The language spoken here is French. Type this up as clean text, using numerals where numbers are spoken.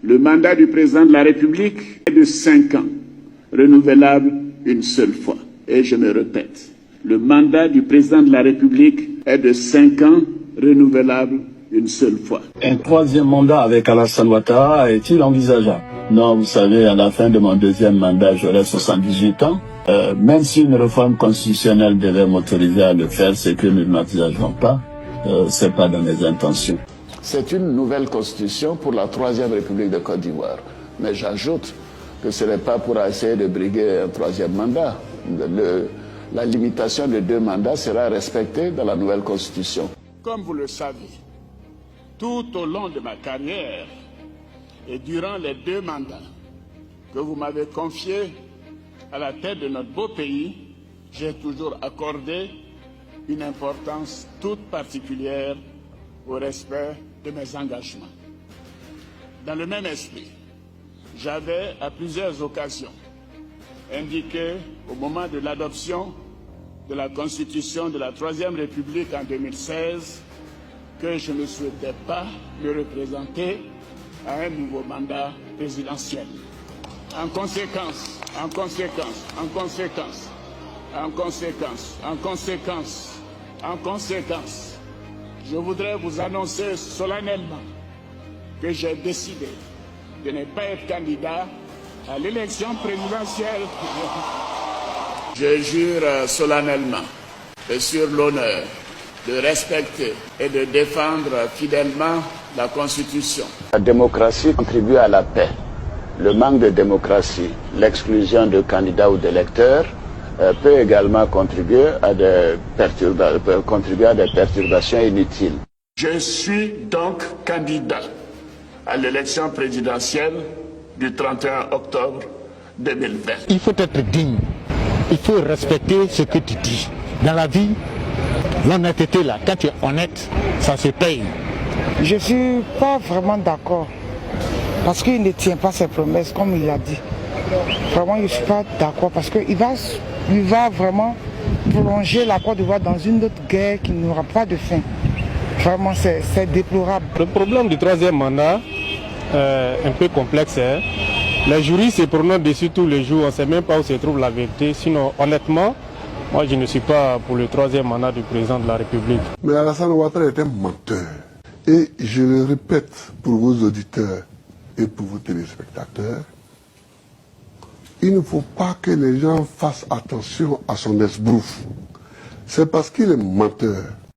Le mandat du président de la République est de 5 ans, renouvelable une seule fois. Et je me répète, le mandat du président de la République est de 5 ans, renouvelable une seule fois. Un troisième mandat avec Alassane Ouattara est-il envisageable? Non, vous savez, à la fin de mon deuxième mandat, j'aurai 78 ans. Même si une réforme constitutionnelle devait m'autoriser à le faire, c'est que nous n'envisageons pas. C'est pas dans mes intentions. C'est une nouvelle constitution pour la Troisième République de Côte d'Ivoire. Mais j'ajoute que ce n'est pas pour essayer de briguer un troisième mandat. La limitation de 2 mandats sera respectée dans la nouvelle constitution. Comme vous le savez, tout au long de ma carrière et durant les 2 mandats que vous m'avez confiés à la tête de notre beau pays, j'ai toujours accordé une importance toute particulière au respect de mes engagements. Dans le même esprit, j'avais à plusieurs occasions indiqué au moment de l'adoption de la Constitution de la Troisième République en 2016 que je ne souhaitais pas me représenter à un nouveau mandat présidentiel. En conséquence, je voudrais vous annoncer solennellement que j'ai décidé de ne pas être candidat à l'élection présidentielle. Je jure solennellement et sur l'honneur de respecter et de défendre fidèlement la Constitution. La démocratie contribue à la paix. Le manque de démocratie, l'exclusion de candidats ou d'électeurs peut également contribuer à des perturbations inutiles. Je suis donc candidat à l'élection présidentielle du 31 octobre 2020. Il faut être digne, il faut respecter ce que tu dis. Dans la vie, l'honnêteté là, quand tu es honnête, ça se paye. Je ne suis pas vraiment d'accord parce qu'il ne tient pas ses promesses comme il l'a dit. Vraiment, je ne suis pas d'accord parce qu'il va vraiment plonger la Côte d'Ivoire dans une autre guerre qui n'aura pas de fin. Vraiment, c'est déplorable. Le problème du troisième mandat est un peu complexe. Les juristes se prononcent dessus tous les jours, on ne sait même pas où se trouve la vérité. Sinon, honnêtement, moi je ne suis pas pour le troisième mandat du président de la République. Mais Alassane Ouattara est un menteur. Et je le répète pour vos auditeurs et pour vos téléspectateurs, il ne faut pas que les gens fassent attention à son esbrouf. C'est parce qu'il est menteur.